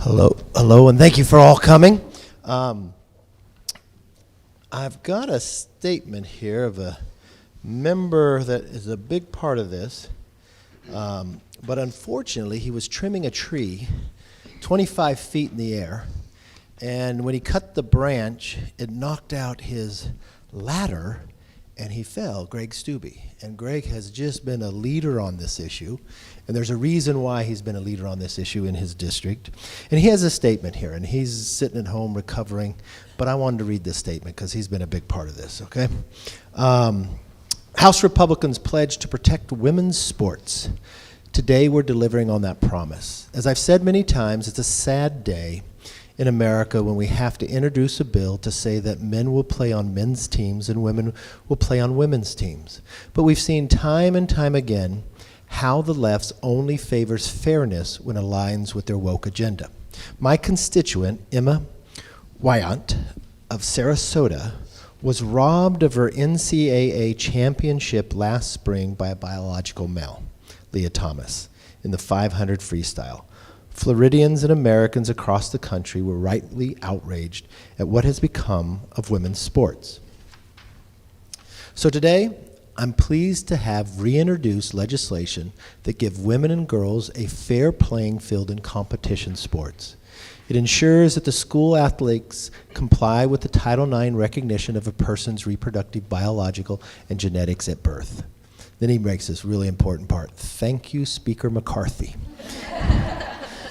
Hello, and thank you for all coming. I've got a statement here of a member that is a big part of this, but unfortunately he was trimming a tree 25 feet in the air, and when he cut the branch, it knocked out his ladder, and he fell, Greg Stubbe. And Greg has just been a leader on this issue, and there's a reason why he's been a leader on this issue in his district. And he has a statement here, and he's sitting at home recovering, but I wanted to read this statement because he's been a big part of this, okay? House Republicans pledge to protect women's sports. Today we're delivering on that promise. As I've said many times, it's a sad day in America when we have to introduce a bill to say that men will play on men's teams and women will play on women's teams. But we've seen time and time again how the left only favors fairness when it aligns with their woke agenda. My constituent, Emma Wyant of Sarasota, was robbed of her NCAA championship last spring by a biological male, Leah Thomas, in the 500 freestyle. Floridians and Americans across the country were rightly outraged at what has become of women's sports. So today, I'm pleased to have reintroduced legislation that give women and girls a fair playing field in competition sports. It ensures that the school athletes comply with the Title IX recognition of a person's reproductive, biological, and genetics at birth. Then he makes this really important part. Thank you, Speaker McCarthy,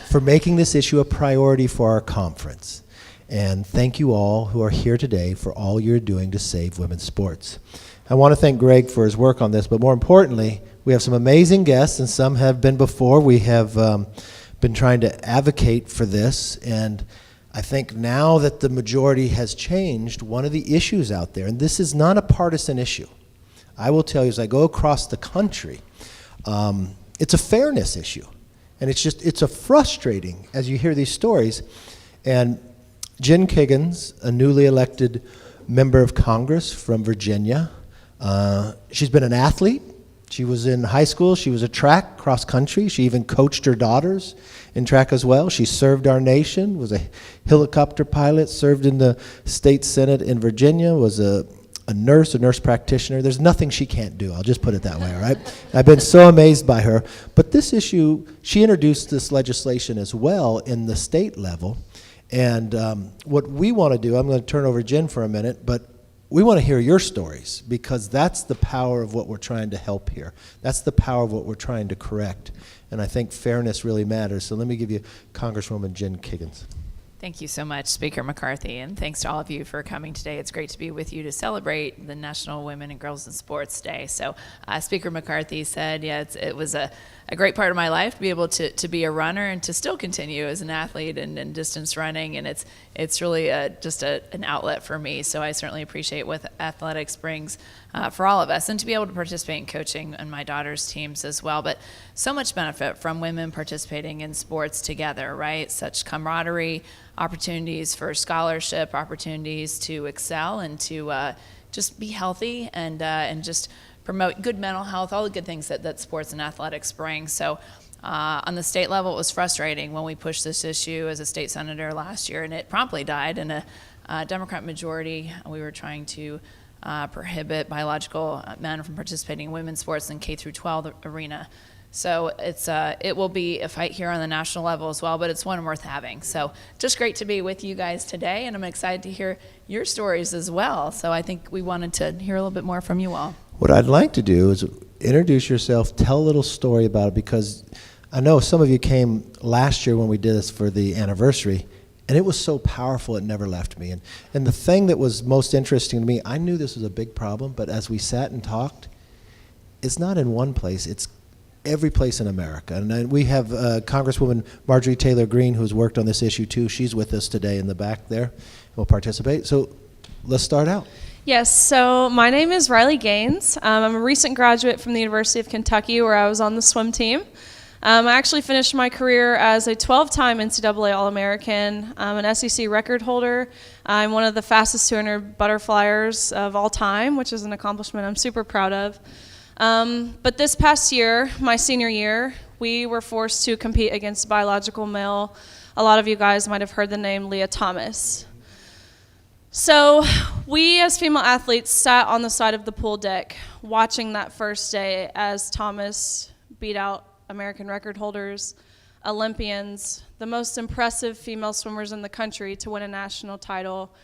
for making this issue a priority for our conference. And thank you all who are here today for all you're doing to save women's sports. I want to thank Greg for his work on this, but more importantly, we have some amazing guests, and some have been before. We have been trying to advocate for this, and I think now that the majority has changed, one of the issues out there, and this is not a partisan issue, I will tell you as I go across the country, it's a fairness issue. And it's a frustrating as you hear these stories. And Jen Kiggins, a newly elected member of Congress from Virginia, she's been an athlete. She was in high school. She was a track, cross country. She even coached her daughters in track as well. She served our nation, was a helicopter pilot, served in the state senate in Virginia, was a nurse practitioner. There's nothing she can't do. I'll just put it that way, all right? I've been so amazed by her. But this issue, she introduced this legislation as well in the state level. And what we want to do, I'm going to turn over to Jen for a minute, but we want to hear your stories because that's the power of what we're trying to help here. That's the power of what we're trying to correct. And I think fairness really matters. So let me give you Congresswoman Jen Kiggins. Thank you so much, Speaker McCarthy, and thanks to all of you for coming today. It's great to be with you to celebrate the National Women and Girls in Sports Day. So Speaker McCarthy said, it was a great part of my life to be able to be a runner and to still continue as an athlete and distance running, and it's really just an outlet for me. So I certainly appreciate what athletics brings for all of us, and to be able to participate in coaching on my daughter's teams as well. But so much benefit from women participating in sports together, right? Such camaraderie, opportunities for scholarship, opportunities to excel and to just be healthy and just promote good mental health, all the good things that sports and athletics bring. So on the state level, it was frustrating when we pushed this issue as a state senator last year, and it promptly died in a Democrat majority. We were trying to prohibit biological men from participating in women's sports in K through 12 arena. So it will be a fight here on the national level as well, but it's one worth having. So just great to be with you guys today, and I'm excited to hear your stories as well. So I think we wanted to hear a little bit more from you all. What I'd like to do is introduce yourself, tell a little story about it, because I know some of you came last year when we did this for the anniversary, and it was so powerful it never left me. And the thing that was most interesting to me, I knew this was a big problem, but as we sat and talked, it's not in one place, it's every place in America. And we have Congresswoman Marjorie Taylor Greene, who's worked on this issue too. She's with us today in the back there. Will participate. So let's start out. Yes, so my name is Riley Gaines. I'm a recent graduate from the University of Kentucky, where I was on the swim team. I actually finished my career as a 12-time NCAA All-American, an SEC record holder. I'm one of the fastest 200 butterflyers of all time, which is an accomplishment I'm super proud of. But this past year, my senior year, we were forced to compete against biological male a lot of you guys might have heard the name Leah Thomas. So we as female athletes sat on the side of the pool deck watching that first day as Thomas beat out American record holders, Olympians, the most impressive female swimmers in the country to win a national title,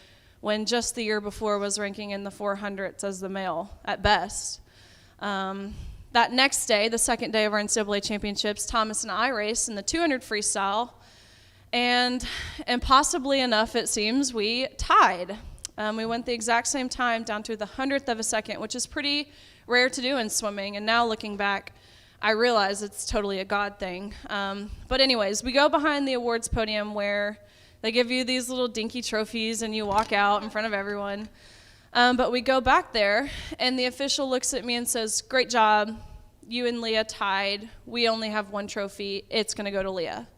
when just the year before was ranking in the 400s as the male at best. That next day, the second day of our NCAA championships, Thomas and I raced in the 200 freestyle, and impossibly enough, it seems, we tied. We went the exact same time down to the 100th of a second, which is pretty rare to do in swimming, and now looking back, I realize it's totally a God thing. But anyways, we go behind the awards podium where they give you these little dinky trophies and you walk out in front of everyone. But we go back there and the official looks at me and says, "Great job, you and Leah tied. We only have one trophy. It's gonna go to Leah."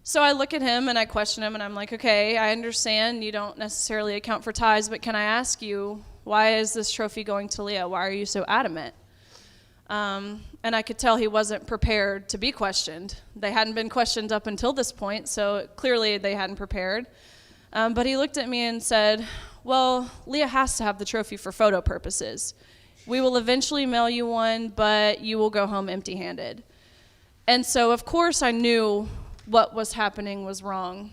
So I look at him and I question him and I'm like, okay, I understand you don't necessarily account for ties, but can I ask you, why is this trophy going to Leah? Why are you so adamant? And I could tell he wasn't prepared to be questioned. They hadn't been questioned up until this point, so clearly they hadn't prepared. But he looked at me and said, "Well, Leah has to have the trophy for photo purposes. We will eventually mail you one, but you will go home empty-handed." And so, of course, I knew what was happening was wrong.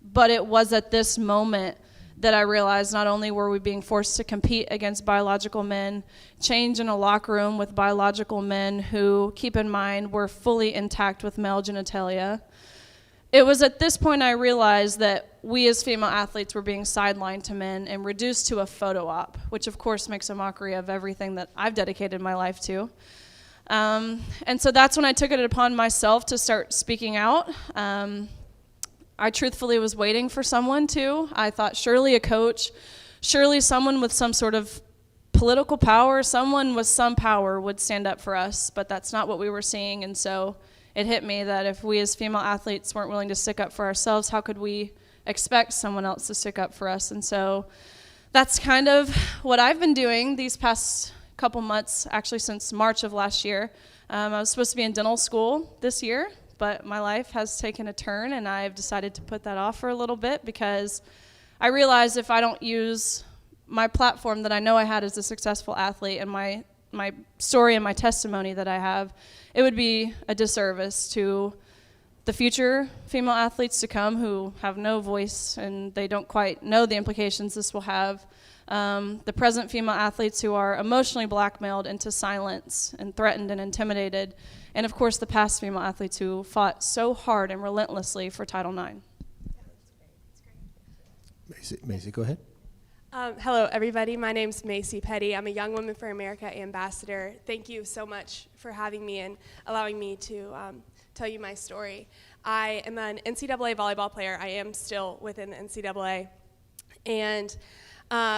But it was at this moment that I realized not only were we being forced to compete against biological men, change in a locker room with biological men who, keep in mind, were fully intact with male genitalia. It was at this point I realized that we as female athletes were being sidelined to men and reduced to a photo op, which of course makes a mockery of everything that I've dedicated my life to. And so that's when I took it upon myself to start speaking out. I truthfully was waiting for someone to. I thought surely a coach, surely someone with some sort of political power, someone with some power would stand up for us, but that's not what we were seeing. And so it hit me that if we as female athletes weren't willing to stick up for ourselves, how could we expect someone else to stick up for us? And so that's kind of what I've been doing these past couple months, actually since March of last year. I was supposed to be in dental school this year, but my life has taken a turn and I've decided to put that off for a little bit because I realized if I don't use my platform that I know I had as a successful athlete and my story and my testimony that I have, it would be a disservice to the future female athletes to come who have no voice and they don't quite know the implications this will have. The present female athletes who are emotionally blackmailed into silence and threatened and intimidated, and of course the past female athletes who fought so hard and relentlessly for Title IX. Macy, go ahead. Hello, everybody. My name's Macy Petty. I'm a Young Women for America ambassador. Thank you so much for having me and allowing me to tell you my story. I am an NCAA volleyball player. I am still within the NCAA. And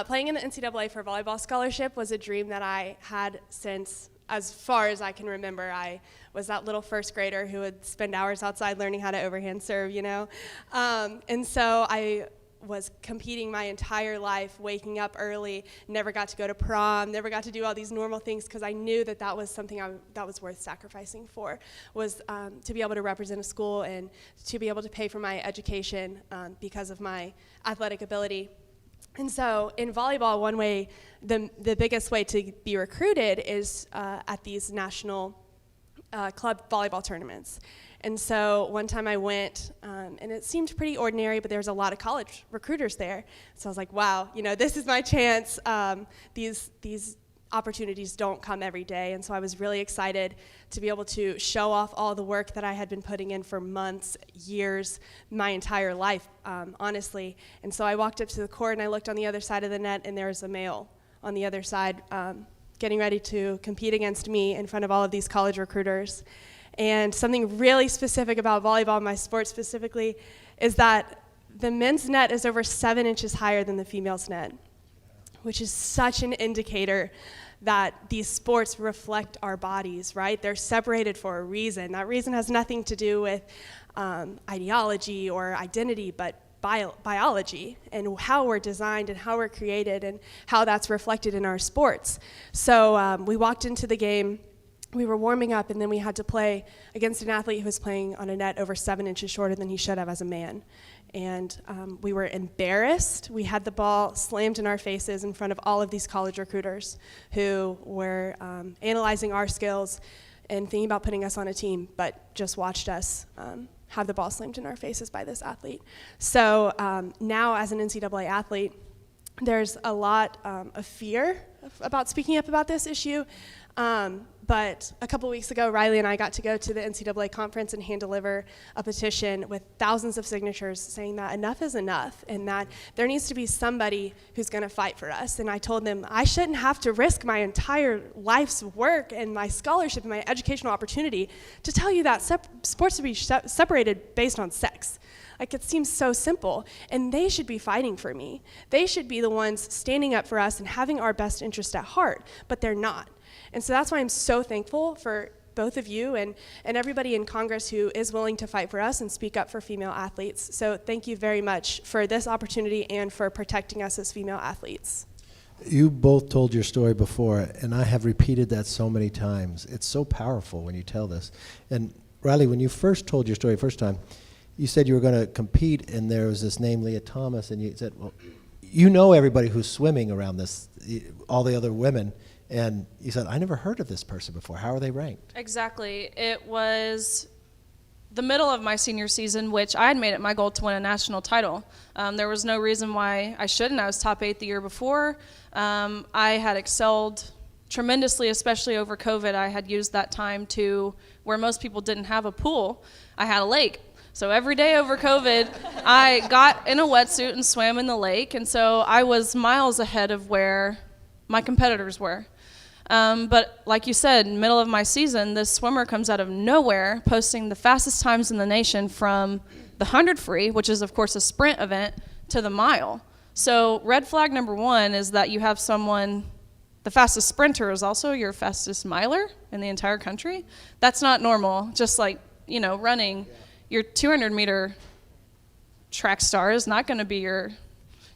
playing in the NCAA for a volleyball scholarship was a dream that I had since as far as I can remember. I was that little first grader who would spend hours outside learning how to overhand serve, you know. And so I was competing my entire life, waking up early, never got to go to prom, never got to do all these normal things because I knew that that was something that was worth sacrificing for, was to be able to represent a school and to be able to pay for my education because of my athletic ability. And so in volleyball, one way, the biggest way to be recruited is at these national club volleyball tournaments. And so one time I went, and it seemed pretty ordinary, but there was a lot of college recruiters there. So I was like, wow, you know, this is my chance. These opportunities don't come every day. And so I was really excited to be able to show off all the work that I had been putting in for months, years, my entire life, honestly. And so I walked up to the court and I looked on the other side of the net and there was a male on the other side getting ready to compete against me in front of all of these college recruiters. And something really specific about volleyball, my sport specifically, is that the men's net is over 7 inches higher than the female's net, which is such an indicator that these sports reflect our bodies, right? They're separated for a reason. That reason has nothing to do with ideology or identity, but biology and how we're designed and how we're created and how that's reflected in our sports. So we walked into the game we were warming up, and then we had to play against an athlete who was playing on a net over 7 inches shorter than he should have as a man. And we were embarrassed. We had the ball slammed in our faces in front of all of these college recruiters who were analyzing our skills and thinking about putting us on a team, but just watched us have the ball slammed in our faces by this athlete. So now as an NCAA athlete, there's a lot of fear about speaking up about this issue. But a couple weeks ago, Riley and I got to go to the NCAA conference and hand deliver a petition with thousands of signatures saying that enough is enough and that there needs to be somebody who's going to fight for us. And I told them I shouldn't have to risk my entire life's work and my scholarship and my educational opportunity to tell you that sports should be separated based on sex. Like, it seems so simple, and they should be fighting for me. They should be the ones standing up for us and having our best interest at heart, but they're not. And so that's why I'm so thankful for both of you and everybody in Congress who is willing to fight for us and speak up for female athletes. So thank you very much for this opportunity and for protecting us as female athletes. You both told your story before, and I have repeated that so many times. It's so powerful when you tell this. And Riley, when you first told your story first time, you said you were going to compete, and there was this name, Leah Thomas, and you said, well, you know everybody who's swimming around this, all the other women. And you said, I never heard of this person before. How are they ranked? Exactly. It was the middle of my senior season, which I had made it my goal to win a national title. There was no reason why I shouldn't. I was top 8 the year before. I had excelled tremendously, especially over COVID. I had used that time to where most people didn't have a pool. I had a lake. So every day over COVID, I got in a wetsuit and swam in the lake. And so I was miles ahead of where my competitors were. But like you said, middle of my season, this swimmer comes out of nowhere posting the fastest times in the nation from the 100 free, which is of course a sprint event, to the mile. So red flag number 1 is that you have someone, the fastest sprinter is also your fastest miler in the entire country. That's not normal. Just like, running your 200 meter track star is not going to be your,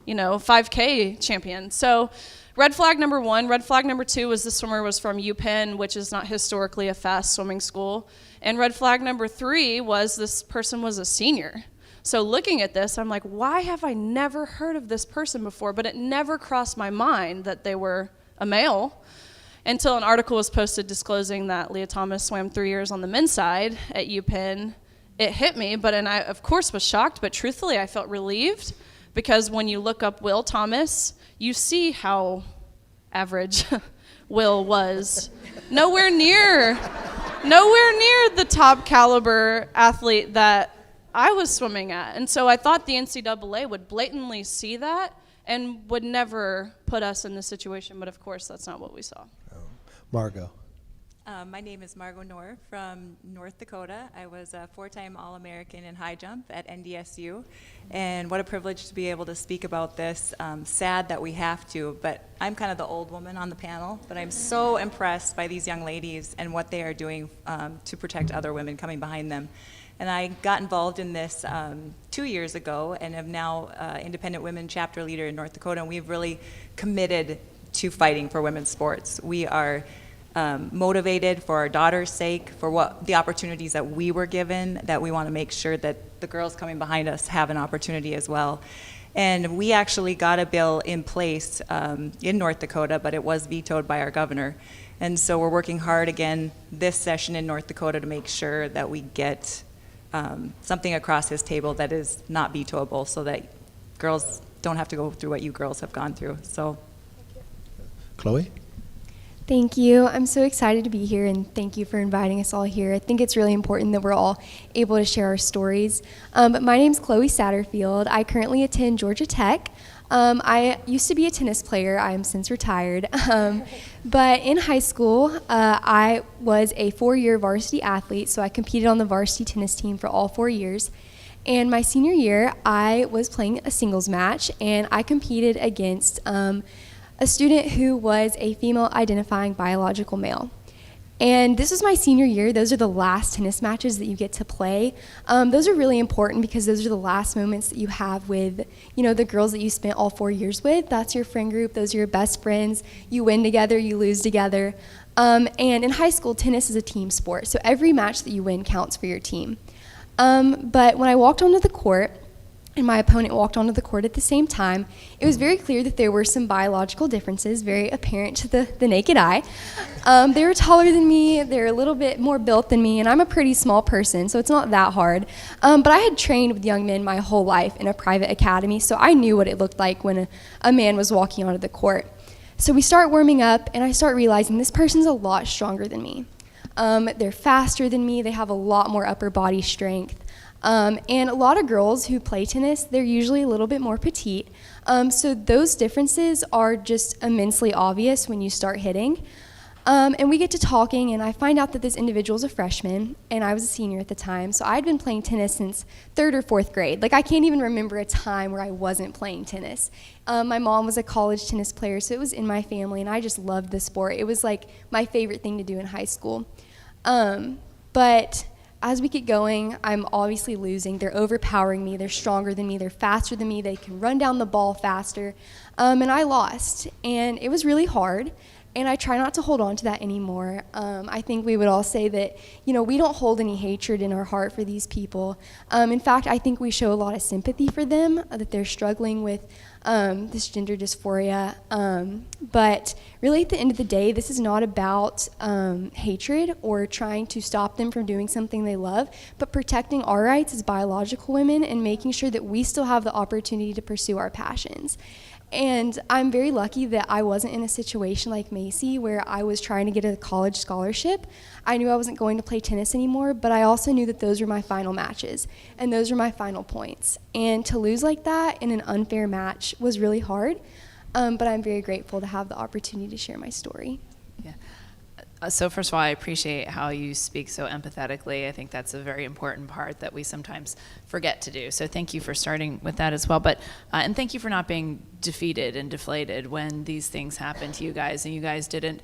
5K champion. So red flag number 1. Red flag number 2 was the swimmer was from UPenn, which is not historically a fast swimming school. And red flag number 3 was this person was a senior. So looking at this, I'm like, why have I never heard of this person before? But it never crossed my mind that they were a male until an article was posted disclosing that Leah Thomas swam 3 years on the men's side at UPenn. It hit me, and I, of course, was shocked, but truthfully, I felt relieved because when you look up Will Thomas, you see how average Will was. Nowhere near the top caliber athlete that I was swimming at. And so I thought the NCAA would blatantly see that and would never put us in this situation, but of course that's not what we saw. Margot. My name is Margot Knorr from North Dakota. I was a 4-time All-American in high jump at NDSU, and what a privilege to be able to speak about this. Sad that we have to, but I'm kind of the old woman on the panel, but I'm so impressed by these young ladies and what they are doing to protect other women coming behind them. And I got involved in this 2 years ago and am now independent women chapter leader in North Dakota, and we've really committed to fighting for women's sports. We are motivated for our daughters' sake, for what the opportunities that we were given, that we want to make sure that the girls coming behind us have an opportunity as well. And we actually got a bill in place in North Dakota, but it was vetoed by our governor. And so we're working hard again this session in North Dakota to make sure that we get something across his table that is not vetoable so that girls don't have to go through what you girls have gone through. So, Chloe? Thank you. I'm so excited to be here, and thank you for inviting us all here. I think it's really important that we're all able to share our stories. But my name's Chloe Satterfield. I currently attend Georgia Tech. I used to be a tennis player. I am since retired. But in high school, I was a 4-year varsity athlete, so I competed on the varsity tennis team for all 4 years. And my senior year, I was playing a singles match, and I competed against a student who was a female identifying biological male. And this was my senior year. Those are the last tennis matches that you get to play. Those are really important because those are the last moments that you have with, the girls that you spent all 4 years with. That's your friend group. Those are your best friends. You win together, you lose together. And in high school, tennis is a team sport, so every match that you win counts for your team. But when I walked onto the court, and my opponent walked onto the court at the same time, it was very clear that there were some biological differences, very apparent to the naked eye. They were taller than me, they're a little bit more built than me, and I'm a pretty small person, so it's not that hard. But I had trained with young men my whole life in a private academy, so I knew what it looked like when a man was walking onto the court. So we start warming up, and I start realizing this person's a lot stronger than me. They're faster than me, they have a lot more upper body strength. And a lot of girls who play tennis, they're usually a little bit more petite. So those differences are just immensely obvious when you start hitting. And we get to talking, and I find out that this individual's a freshman, and I was a senior at the time. So I'd been playing tennis since 3rd or 4th grade. Like, I can't even remember a time where I wasn't playing tennis. My mom was a college tennis player, so it was in my family, and I just loved the sport. It was like my favorite thing to do in high school. But as we get going, I'm obviously losing. They're overpowering me. They're stronger than me. They're faster than me. They can run down the ball faster. And I lost. And it was really hard. And I try not to hold on to that anymore. I think we would all say that, we don't hold any hatred in our heart for these people. In fact, I think we show a lot of sympathy for them, that they're struggling with this gender dysphoria. But really, at the end of the day, this is not about hatred or trying to stop them from doing something they love, but protecting our rights as biological women and making sure that we still have the opportunity to pursue our passions. And I'm very lucky that I wasn't in a situation like Macy where I was trying to get a college scholarship. I knew I wasn't going to play tennis anymore, but I also knew that those were my final matches and those were my final points. And to lose like that in an unfair match was really hard, but I'm very grateful to have the opportunity to share my story. Yeah. So first of all, I appreciate how you speak so empathetically. I think that's a very important part that we sometimes forget to do. So thank you for starting with that as well. But and thank you for not being defeated and deflated when these things happen to you guys. And you guys didn't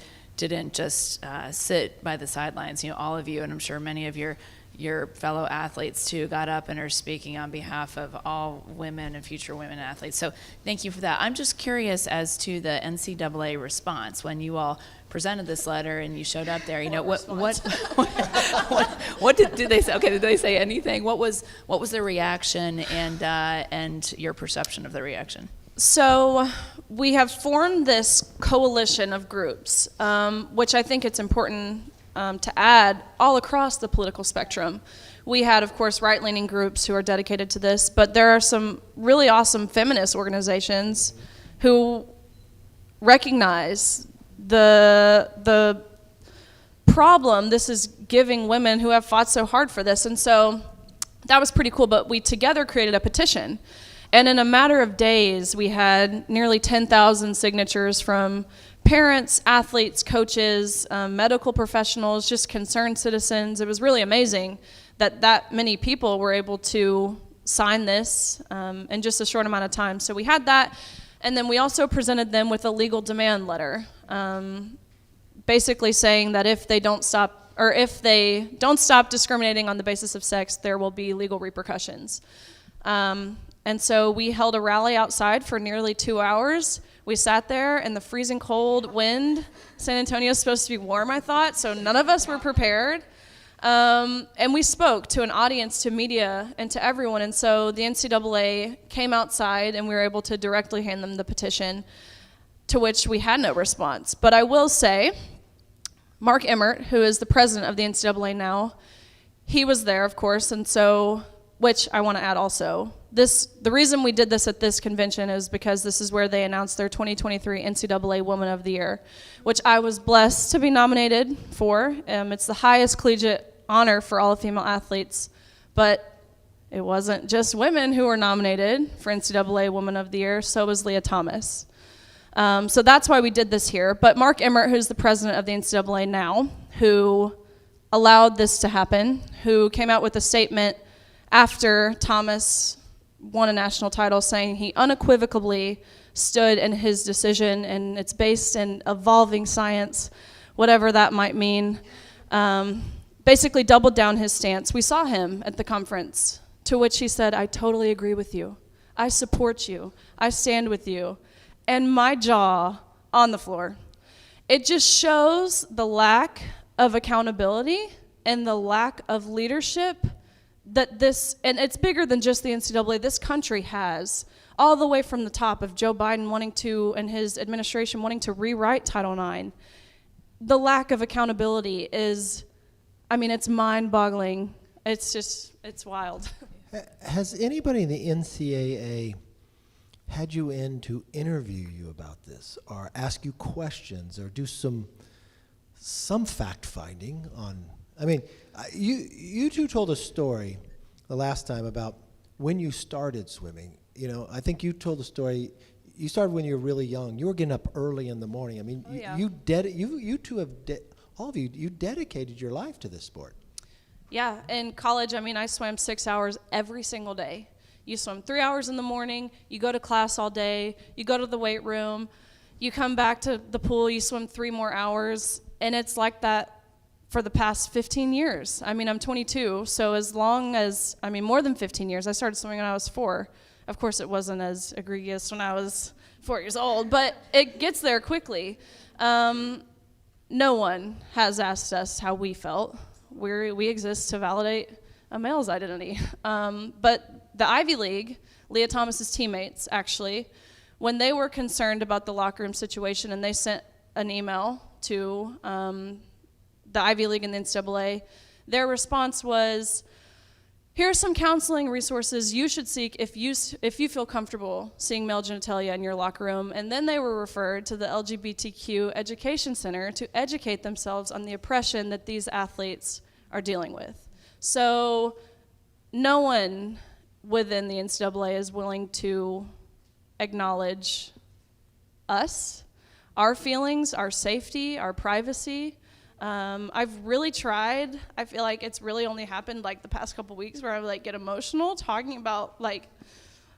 just sit by the sidelines. All of you, and I'm sure many of your fellow athletes too, got up and are speaking on behalf of all women and future women athletes. So thank you for that. I'm just curious as to the NCAA response when you all presented this letter and you showed up there. What did they say? Okay, did they say anything? What was their reaction and your perception of the reaction? So we have formed this coalition of groups, which I think it's important to add all across the political spectrum. We had, of course, right-leaning groups who are dedicated to this, but there are some really awesome feminist organizations who recognize the problem this is giving women who have fought so hard for this. And so that was pretty cool, but we together created a petition. And in a matter of days, we had nearly 10,000 signatures from parents, athletes, coaches, medical professionals, just concerned citizens. It was really amazing that many people were able to sign this in just a short amount of time. So we had that, and then we also presented them with a legal demand letter, basically saying that if they don't stop discriminating on the basis of sex, there will be legal repercussions. And so we held a rally outside for nearly 2 hours. We sat there in the freezing cold wind. San Antonio is supposed to be warm, I thought, so none of us were prepared. And we spoke to an audience, to media, and to everyone. And so the NCAA came outside, and we were able to directly hand them the petition, to which we had no response. But I will say, Mark Emmert, who is the president of the NCAA now, he was there, of course, and so, which I want to add also, the reason we did this at this convention is because this is where they announced their 2023 NCAA Woman of the Year, which I was blessed to be nominated for. It's the highest collegiate honor for all female athletes, but it wasn't just women who were nominated for NCAA Woman of the Year, so was Leah Thomas. So that's why we did this here. But Mark Emmert, who's the president of the NCAA now, who allowed this to happen, who came out with a statement after Thomas won a national title saying he unequivocally stood in his decision, and it's based in evolving science, whatever that might mean, basically doubled down his stance. We saw him at the conference, to which he said, "I totally agree with you. I support you. I stand with you." And my jaw on the floor. It just shows the lack of accountability and the lack of leadership that this, and it's bigger than just the NCAA, this country has, all the way from the top of Joe Biden wanting to, and his administration wanting to rewrite Title IX. The lack of accountability is, I mean, it's mind-boggling. It's wild. Has anybody in the NCAA had you in to interview you about this, or ask you questions, or do some fact-finding on? I mean, you two told a story the last time about when you started swimming. You know, I think you told the story. You started when you were really young. You were getting up early in the morning. I mean, you two have all of you. You dedicated your life to this sport. Yeah, in college, I mean, I swam 6 hours every single day. You swim 3 hours in the morning, you go to class all day, you go to the weight room, you come back to the pool, you swim 3 more hours, and it's like that for the past 15 years. I mean, I'm 22, so more than 15 years. I started swimming when I was 4. Of course, it wasn't as egregious when I was 4 years old, but it gets there quickly. No one has asked us how we felt. We exist to validate a male's identity. But the Ivy League, Leah Thomas's teammates, actually, when they were concerned about the locker room situation and they sent an email to the Ivy League and the NCAA, their response was, here are some counseling resources you should seek if you feel comfortable seeing male genitalia in your locker room. And then they were referred to the LGBTQ Education Center to educate themselves on the oppression that these athletes are dealing with. So no one within the NCAA is willing to acknowledge us, our feelings, our safety, our privacy. I've really tried. I feel like it's really only happened like the past couple weeks where I get emotional talking about like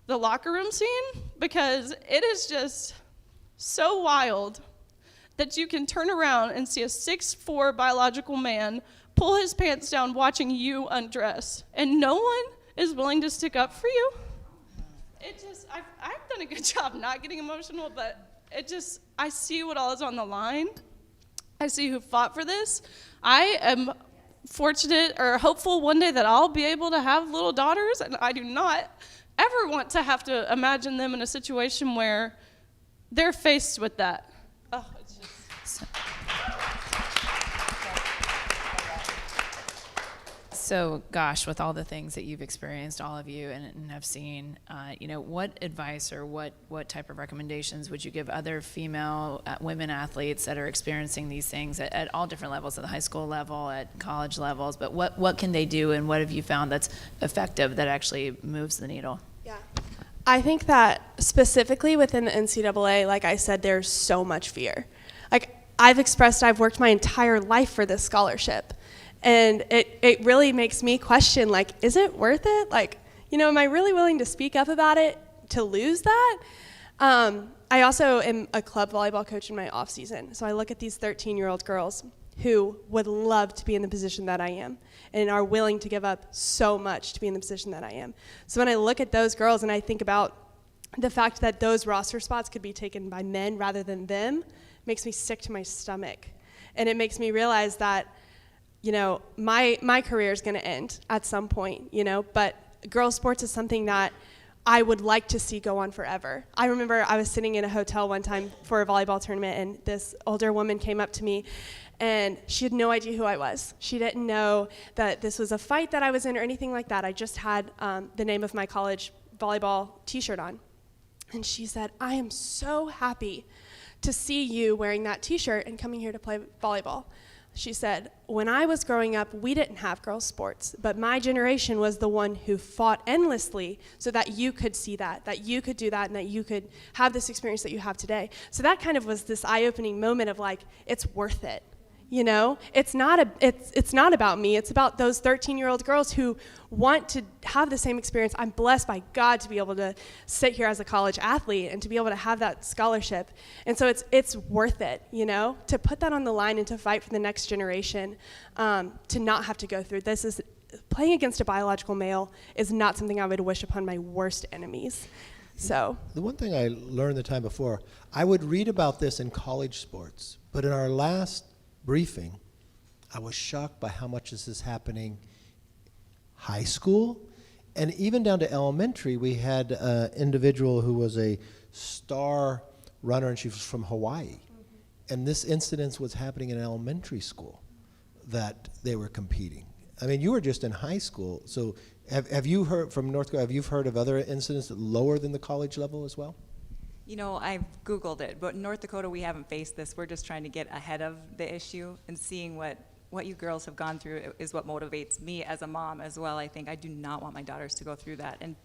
the locker room scene, because it is just so wild that you can turn around and see a 6'4" biological man pull his pants down watching you undress, and no one is willing to stick up for you. I've done a good job not getting emotional, but I see what all is on the line. I see who fought for this. I am fortunate or hopeful one day that I'll be able to have little daughters, and I do not ever want to have to imagine them in a situation where they're faced with that. Oh, it's just... So, gosh, with all the things that you've experienced, all of you, and have seen, what advice or what type of recommendations would you give other female women athletes that are experiencing these things at all different levels, at the high school level, at college levels? But what can they do, and what have you found that's effective that actually moves the needle? Yeah. I think that specifically within the NCAA, like I said, there's so much fear. Like I've worked my entire life for this scholarship. And it really makes me question, is it worth it? Am I really willing to speak up about it to lose that? I also am a club volleyball coach in my off season. So I look at these 13-year-old girls who would love to be in the position that I am and are willing to give up so much to be in the position that I am. So when I look at those girls and I think about the fact that those roster spots could be taken by men rather than them, makes me sick to my stomach. And it makes me realize that my career is going to end at some point, but girls' sports is something that I would like to see go on forever. I remember I was sitting in a hotel one time for a volleyball tournament, and this older woman came up to me, and she had no idea who I was. She didn't know that this was a fight that I was in or anything like that. I just had the name of my college volleyball t-shirt on. And she said, I am so happy to see you wearing that t-shirt and coming here to play volleyball. She said, when I was growing up, we didn't have girls' sports, but my generation was the one who fought endlessly so that you could see that you could do that, and that you could have this experience that you have today. So that kind of was this eye-opening moment of it's worth it. It's not about me. It's about those 13-year-old girls who want to have the same experience. I'm blessed by God to be able to sit here as a college athlete and to be able to have that scholarship. And so it's worth it, to put that on the line and to fight for the next generation, to not have to go through this. Playing against a biological male is not something I would wish upon my worst enemies. So The one thing I learned the time before, I would read about this in college sports, but in our last briefing, I was shocked by how much this is happening high school, and even down to elementary. We had an individual who was a star runner, and she was from Hawaii. And this incident was happening in elementary school that they were competing. I mean, you were just in high school, so have you heard from North Carolina, have you heard of other incidents lower than the college level as well? You know, I've Googled it, but in North Dakota, we haven't faced this. We're just trying to get ahead of the issue, and seeing what you girls have gone through is what motivates me as a mom as well. I think I do not want my daughters to go through that. And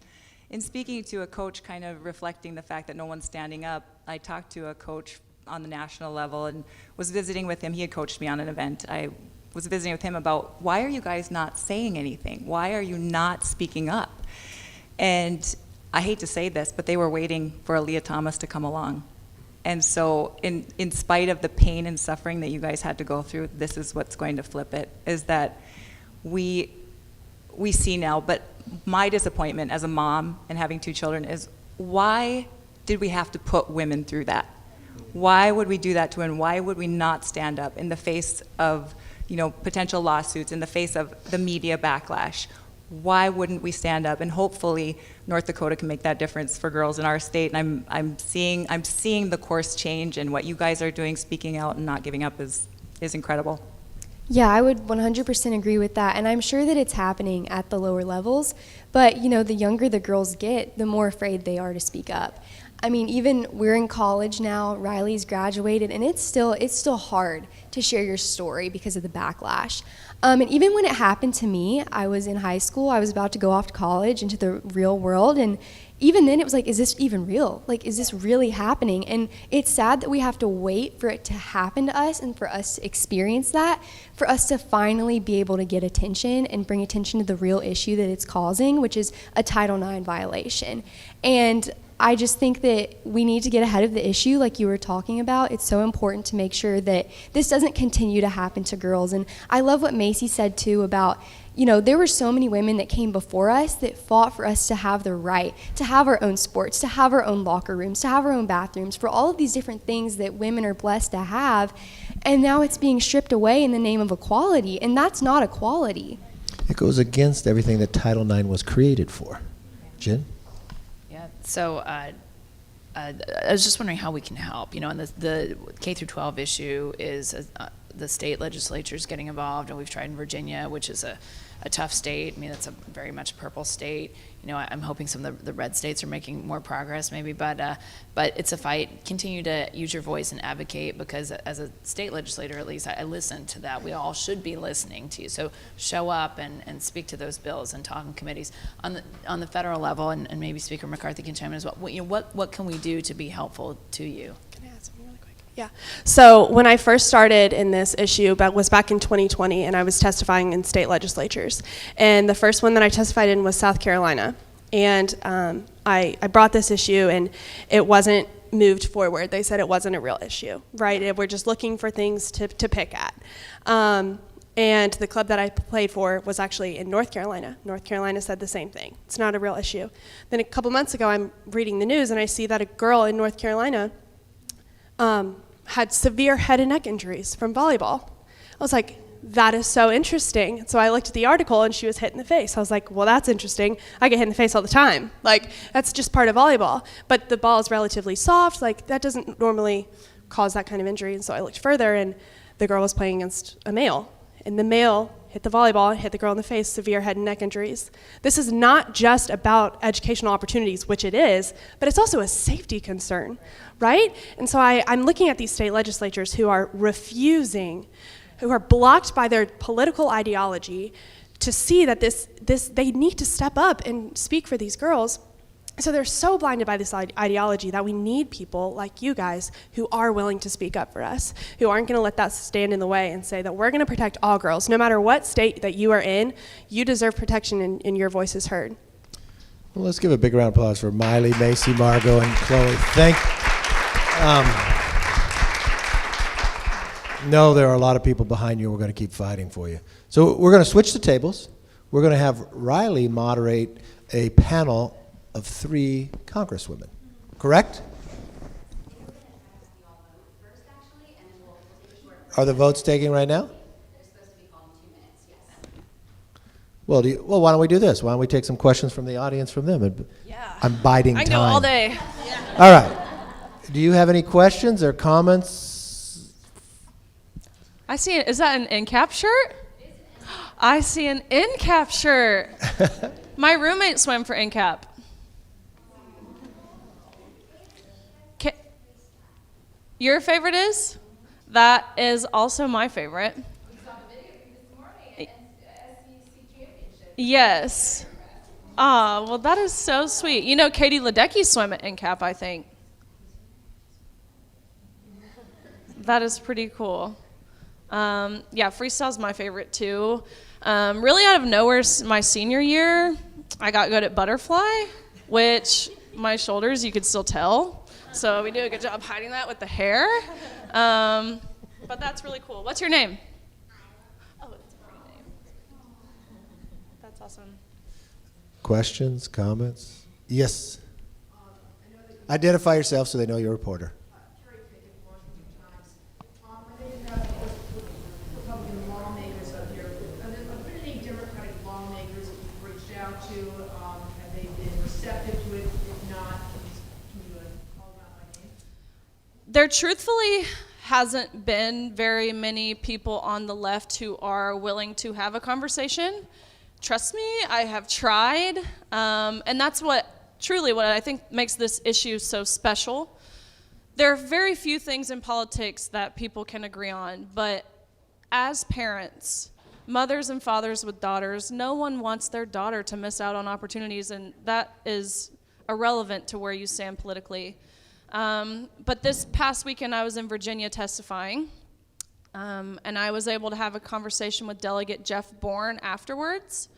in speaking to a coach, kind of reflecting the fact that no one's standing up, I talked to a coach on the national level and was visiting with him. He had coached me on an event. I was visiting with him about, why are you guys not saying anything? Why are you not speaking up? And I hate to say this, but they were waiting for Aaliyah Thomas to come along. And so in spite of the pain and suffering that you guys had to go through, this is what's going to flip it, is that we see now. But my disappointment as a mom and having 2 children is, why did we have to put women through that? Why would we do that to women? Why would we not stand up in the face of, you know, potential lawsuits, in the face of the media backlash? Why wouldn't we stand up? And hopefully North Dakota can make that difference for girls in our state. And I'm seeing the course change, and what you guys are doing, speaking out and not giving up, is incredible. Yeah, I would 100% agree with that. And I'm sure that it's happening at the lower levels. But, you know, the younger the girls get, the more afraid they are to speak up. I mean, even we're in college now, Riley's graduated, and it's still hard to share your story because of the backlash. And even when it happened to me, I was in high school, I was about to go off to college into the real world, and even then it was like, is this even real? Like, is this really happening? And it's sad that we have to wait for it to happen to us and for us to experience that, for us to finally be able to get attention and bring attention to the real issue that it's causing, which is a Title IX violation. And I just think that we need to get ahead of the issue like you were talking about. It's so important to make sure that this doesn't continue to happen to girls. And I love what Macy said too about, you know, there were so many women that came before us that fought for us to have the right to have our own sports, to have our own locker rooms, to have our own bathrooms, for all of these different things that women are blessed to have. And now it's being stripped away in the name of equality, and that's not equality. It goes against everything that Title IX was created for. Jen? Yeah, so I was just wondering how we can help. You know, and the K through 12 issue is the state legislatures getting involved, and we've tried in Virginia, which is a tough state. I mean, it's a very much purple state. You know, I'm hoping some of the red states are making more progress, maybe, but it's a fight. Continue to use your voice and advocate, because as a state legislator, at least, I listen to that. We all should be listening to you. So show up and speak to those bills and talk in committees on the federal level, and maybe Speaker McCarthy can chime in as well. What can we do to be helpful to you? Yeah. So when I first started in this issue, was back in 2020, and I was testifying in state legislatures. And the first one that I testified in was South Carolina. And I brought this issue, and it wasn't moved forward. They said it wasn't a real issue, right? We're just looking for things to pick at. And the club that I played for was actually in North Carolina. North Carolina said the same thing. It's not a real issue. Then a couple months ago, I'm reading the news, and I see that a girl in North Carolina had severe head and neck injuries from volleyball. I was like, that is so interesting. So I looked at the article, and she was hit in the face. I was like, well, that's interesting. I get hit in the face all the time. Like, that's just part of volleyball. But the ball is relatively soft. Like, that doesn't normally cause that kind of injury. And so I looked further, and the girl was playing against a male. And the male hit the volleyball, hit the girl in the face, severe head and neck injuries. This is not just about educational opportunities, which it is, but it's also a safety concern, right? And so I'm looking at these state legislatures who are refusing, who are blocked by their political ideology, to see that they need to step up and speak for these girls. So they're so blinded by this ideology that we need people like you guys who are willing to speak up for us, who aren't going to let that stand in the way and say that we're going to protect all girls. No matter what state that you are in, you deserve protection and your voice is heard. Well, let's give a big round of applause for Miley, Macy, Margot, and Chloe. No, there are a lot of people behind you. We're going to keep fighting for you. So we're going to switch the tables. We're going to have Riley moderate a panel of 3 congresswomen. Correct? Are the votes taking right now? Well, why don't we do this? Why don't we take some questions from the audience from them? Yeah. I'm biding I time. can go all day. All right. Do you have any questions or comments? I see it. Is that an end cap shirt? I see an end cap shirt. My roommate swam for end cap. Your favorite is? That is also my favorite. Yes. Ah, well, that is so sweet. You know, Katie Ledecky swam at NCAP, I think. That is pretty cool. Yeah, freestyle's my favorite too. Really out of nowhere, my senior year, I got good at butterfly, which my shoulders, you could still tell. So we do a good job hiding that with the hair. But that's really cool. What's your name? Oh, it's a great name. That's awesome. Questions, comments? Yes. Identify yourself so they know you're a reporter. Republican lawmakers up here. Have there been any Democratic lawmakers that you've reached out to? Have they been receptive to it? If not, can you call them out by name? There truthfully hasn't been very many people on the left who are willing to have a conversation. Trust me, I have tried, and that's what I think makes this issue so special. There are very few things in politics that people can agree on, but as parents, mothers and fathers with daughters, no one wants their daughter to miss out on opportunities, and that is irrelevant to where you stand politically. But this past weekend, I was in Virginia testifying, and I was able to have a conversation with Delegate Jeff Bourne afterwards.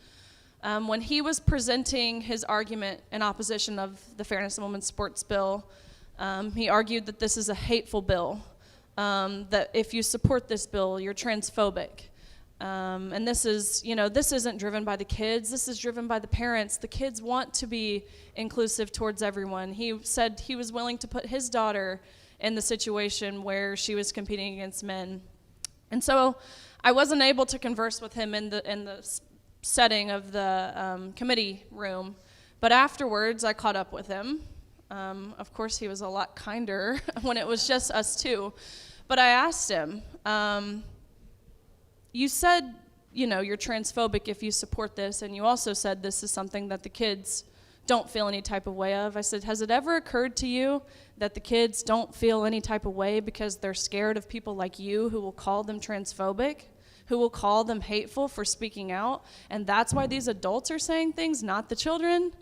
When he was presenting his argument in opposition of the Fairness in Women's Sports Bill, he argued that this is a hateful bill, that if you support this bill, you're transphobic. And this isn't driven by the kids, this is driven by the parents. The kids want to be inclusive towards everyone. He said he was willing to put his daughter in the situation where she was competing against men. And so I wasn't able to converse with him in the setting of the committee room, but afterwards I caught up with him. Of course, he was a lot kinder when it was just us two. But I asked him, you said, you're transphobic if you support this, and you also said this is something that the kids don't feel any type of way of. I said, has it ever occurred to you that the kids don't feel any type of way because they're scared of people like you who will call them transphobic, who will call them hateful for speaking out, and that's why these adults are saying things, not the children?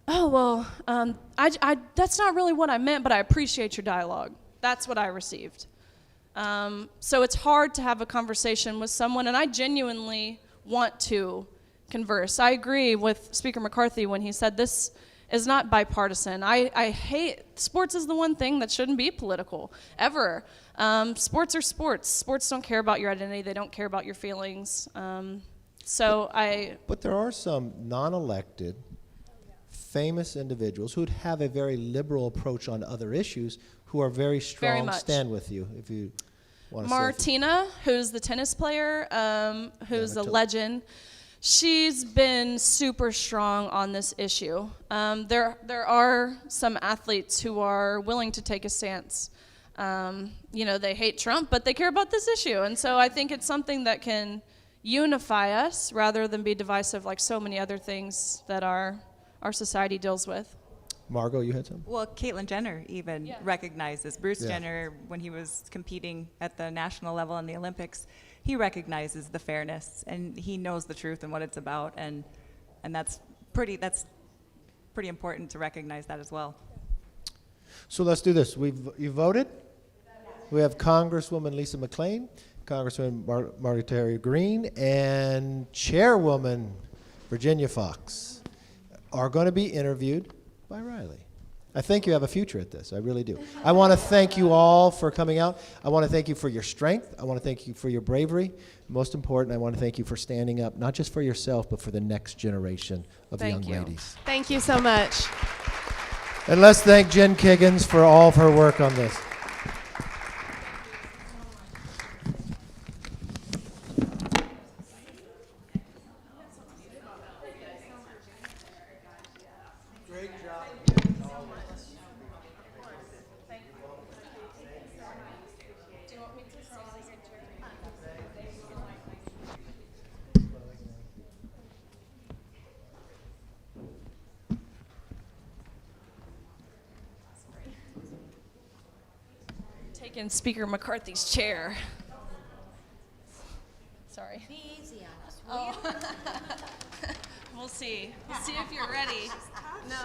Oh, well, that's not really what I meant, but I appreciate your dialogue. That's what I received. So it's hard to have a conversation with someone, and I genuinely want to converse. I agree with Speaker McCarthy when he said this is not bipartisan. I hate, sports is the one thing that shouldn't be political, ever. Sports are sports. Sports don't care about your identity. They don't care about your feelings. But there are some non-elected, famous individuals who would have a very liberal approach on other issues who are very strong, Very much. stand with you if you want to say. Martina, who's the tennis player, who's a legend, she's been super strong on this issue. There are some athletes who are willing to take a stance. They hate Trump, but they care about this issue. And so I think it's something that can unify us rather than be divisive like so many other things that our society deals with. Margot, you had something? Well, Caitlyn Jenner even recognizes. Bruce Jenner, when he was competing at the national level in the Olympics, he recognizes the fairness, and he knows the truth and what it's about, and that's pretty important to recognize that as well. So let's do this. You voted? We have Congresswoman Lisa McClain, Congresswoman Marjorie Greene, and Chairwoman Virginia Fox are going to be interviewed by Riley. I think you have a future at this. I really do. I want to thank you all for coming out. I want to thank you for your strength. I want to thank you for your bravery. Most important, I want to thank you for standing up, not just for yourself, but for the next generation of young ladies. Thank you so much. And let's thank Jen Kiggins for all of her work on this. Taking Speaker McCarthy's chair. Sorry. Be easy on us, will you? We'll see. We'll see if you're ready. No.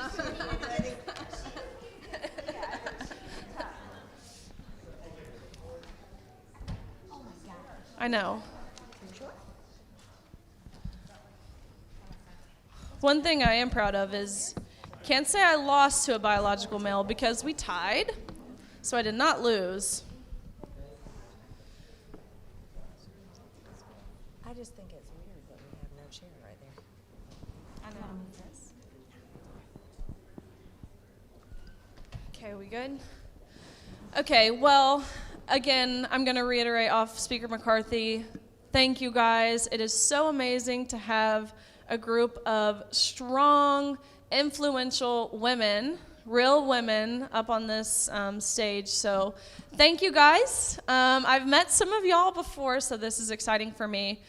I know. One thing I am proud of is, can't say I lost to a biological male because we tied, so I did not lose. I just think it's weird that we have no chair right there. I know. Okay, we good? Okay, well, again, I'm going to reiterate off Speaker McCarthy. Thank you guys. It is so amazing to have a group of strong, influential women, real women, up on this stage. So thank you guys. I've met some of y'all before, so this is exciting for me.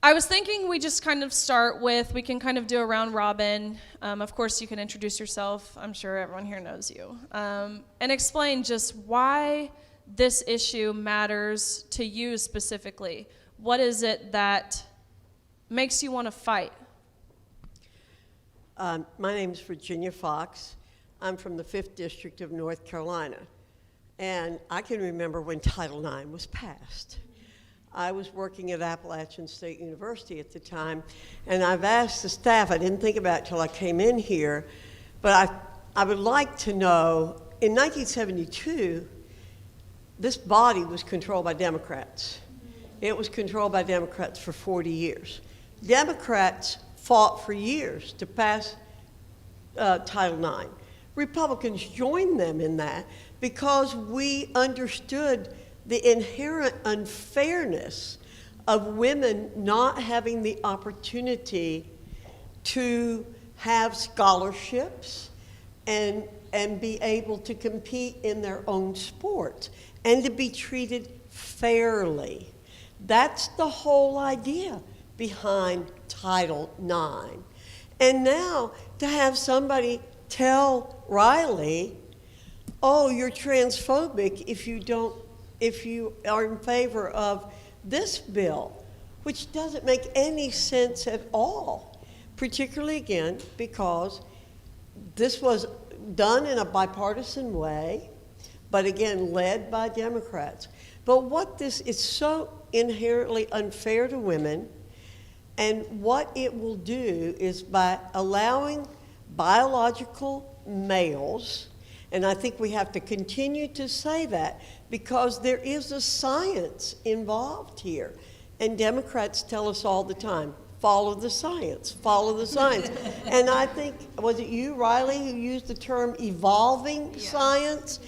I was thinking we just kind of start with, we can kind of do a round robin. Of course, you can introduce yourself. I'm sure everyone here knows you. And explain just why this issue matters to you specifically. What is it that makes you want to fight? My name is Virginia Fox. I'm from the 5th District of North Carolina. And I can remember when Title IX was passed. I was working at Appalachian State University at the time, and I've asked the staff, I didn't think about it till I came in here, but I would like to know, in 1972, this body was controlled by Democrats. It was controlled by Democrats for 40 years. Democrats fought for years to pass Title IX. Republicans joined them in that because we understood the inherent unfairness of women not having the opportunity to have scholarships and be able to compete in their own sports and to be treated fairly. That's the whole idea behind Title IX. And now to have somebody tell Riley, oh, you're transphobic if you are in favor of this bill, which doesn't make any sense at all, particularly, again, because this was done in a bipartisan way, but again, led by Democrats. But what this is so inherently unfair to women, and what it will do is by allowing biological males, and I think we have to continue to say that because there is a science involved here. And Democrats tell us all the time, follow the science, follow the science. And I think, was it you, Riley, who used the term evolving science?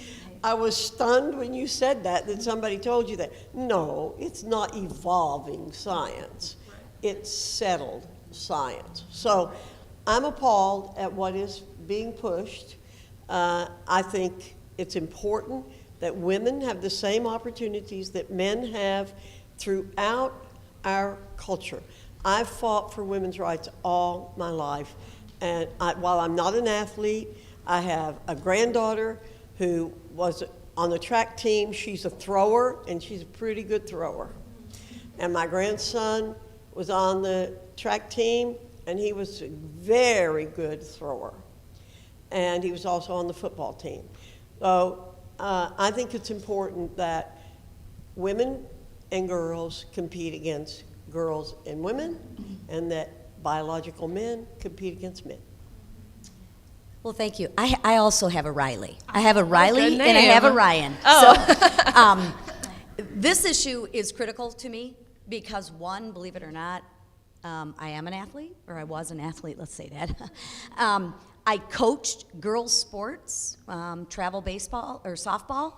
I was stunned when you said that somebody told you that. No, it's not evolving science. It's settled science. So I'm appalled at what is being pushed. I think it's important that women have the same opportunities that men have throughout our culture. I've fought for women's rights all my life, and while I'm not an athlete, I have a granddaughter who was on the track team. She's a thrower, and she's a pretty good thrower. And my grandson was on the track team, and he was a very good thrower. And he was also on the football team. So I think it's important that women and girls compete against girls and women, and that biological men compete against men. Well, thank you. I also have a Riley. I have a Riley good and I have a name. Ryan. Oh. So this issue is critical to me because, one, believe it or not, I am an athlete, or I was an athlete, let's say that. I coached girls' sports, travel baseball or softball,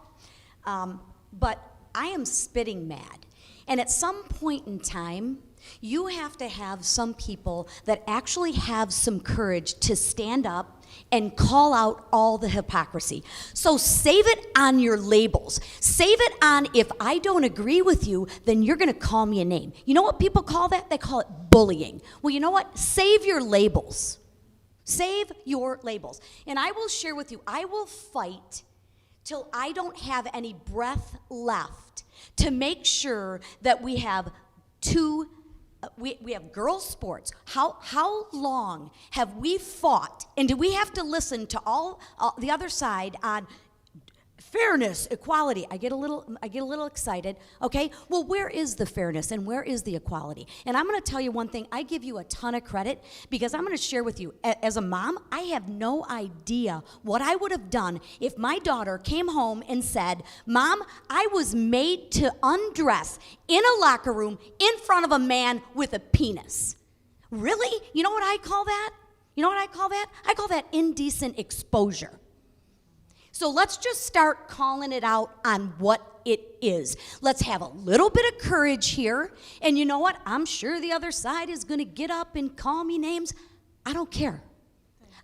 but I am spitting mad. And at some point in time, you have to have some people that actually have some courage to stand up and call out all the hypocrisy. So save it on your labels. Save it on, if I don't agree with you, then you're going to call me a name. You know what people call that? They call it bullying. Well, you know what? Save your labels. Save your labels. And I will share with you, I will fight till I don't have any breath left to make sure that we have we have girls' sports. How long have we fought, and do we have to listen to all the other side on fairness, equality? I get a little excited. Okay, well, where is the fairness and where is the equality? And I'm going to tell you one thing. I give you a ton of credit because I'm going to share with you. As a mom, I have no idea what I would have done if my daughter came home and said, "Mom, I was made to undress in a locker room in front of a man with a penis." Really? You know what I call that? You know what I call that? I call that indecent exposure. So let's just start calling it out on what it is. Let's have a little bit of courage here. And you know what? I'm sure the other side is going to get up and call me names. I don't care.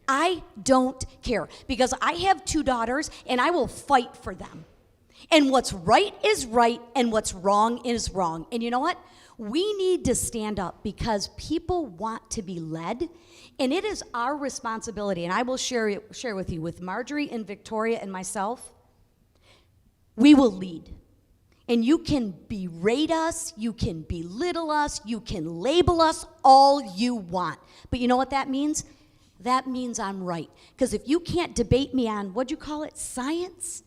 I don't care because I have 2 daughters and I will fight for them. And what's right is right and what's wrong is wrong. And you know what? We need to stand up because people want to be led, and it is our responsibility. And I will share with you, with Marjorie and Victoria and myself, we will lead. And you can berate us, you can belittle us, you can label us all you want. But you know what that means? That means I'm right. Because if you can't debate me on, what'd you call it, science?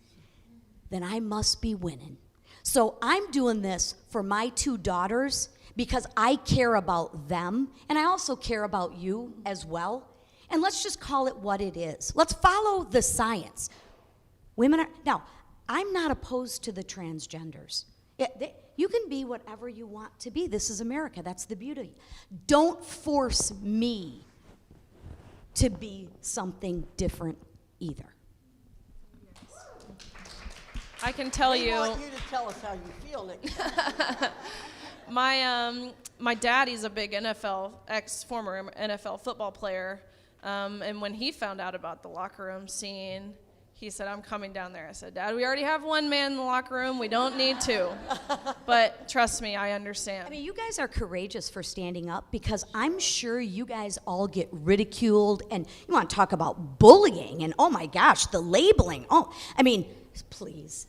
Then I must be winning. So I'm doing this for my 2 daughters because I care about them, and I also care about you as well. And let's just call it what it is. Let's follow the science. Now, I'm not opposed to the transgenders. You can be whatever you want to be. This is America. That's the beauty. Don't force me to be something different either. I can tell you. I want you to tell us how you feel next time. My daddy's a big former NFL football player, and when he found out about the locker room scene, he said, "I'm coming down there." I said, "Dad, we already have 1 man in the locker room. We don't need 2." But trust me, I understand. I mean, you guys are courageous for standing up because I'm sure you guys all get ridiculed, and you want to talk about bullying and, oh my gosh, the labeling. Oh, I mean, please.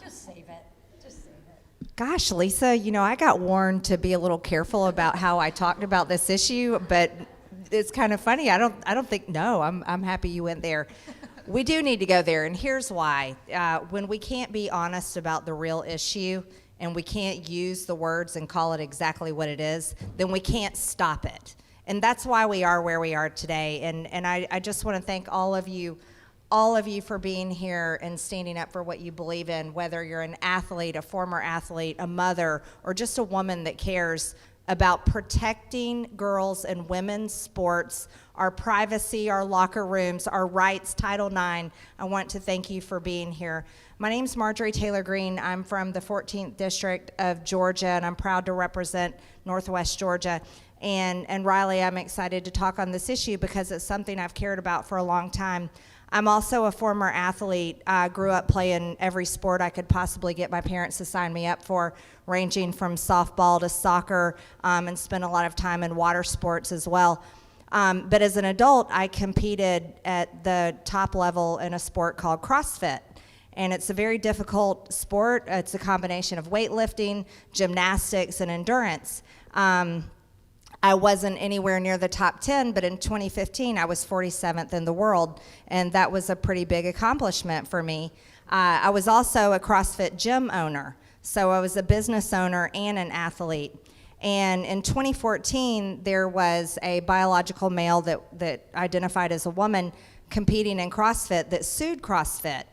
Just save it. Just save it. Gosh, Lisa, I got warned to be a little careful about how I talked about this issue, but it's kind of funny. I'm happy you went there. We do need to go there, and here's why. When we can't be honest about the real issue and we can't use the words and call it exactly what it is, then we can't stop it. And that's why we are where we are today. And I just want to thank all of you for being here and standing up for what you believe in, whether you're an athlete, a former athlete, a mother, or just a woman that cares about protecting girls and women's sports, our privacy, our locker rooms, our rights, Title IX. I want to thank you for being here. My name's Marjorie Taylor Greene. I'm from the 14th District of Georgia, and I'm proud to represent Northwest Georgia. And Riley, I'm excited to talk on this issue because it's something I've cared about for a long time. I'm also a former athlete. I grew up playing every sport I could possibly get my parents to sign me up for, ranging from softball to soccer, and spent a lot of time in water sports as well. But as an adult, I competed at the top level in a sport called CrossFit. And it's a very difficult sport. It's a combination of weightlifting, gymnastics, and endurance. I wasn't anywhere near the top 10, but in 2015, I was 47th in the world, and that was a pretty big accomplishment for me. I was also a CrossFit gym owner, so I was a business owner and an athlete. And in 2014, there was a biological male that identified as a woman competing in CrossFit that sued CrossFit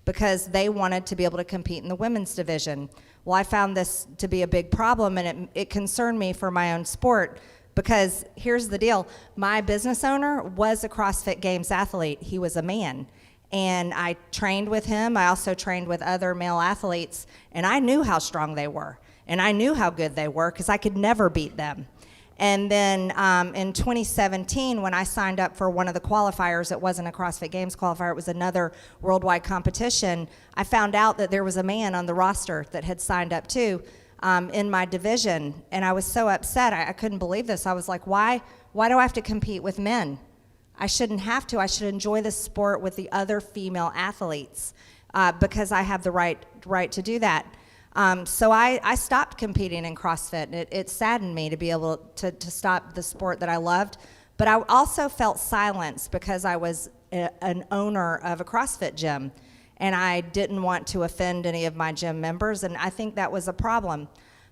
because they wanted to be able to compete in the women's division. Well, I found this to be a big problem, and it concerned me for my own sport, because here's the deal. My business owner was a CrossFit Games athlete. He was a man. And I trained with him. I also trained with other male athletes, and I knew how strong they were. And I knew how good they were because I could never beat them. And then in 2017, when I signed up for one of the qualifiers, it wasn't a CrossFit Games qualifier, it was another worldwide competition, I found out that there was a man on the roster that had signed up too in my division. And I was so upset, I couldn't believe this. I was like, why do I have to compete with men? I shouldn't have to. I should enjoy this sport with the other female athletes because I have the right to do that. So I stopped competing in CrossFit, and it saddened me to be able to stop the sport that I loved. But I also felt silenced because I was an owner of a CrossFit gym, and I didn't want to offend any of my gym members, and I think that was a problem.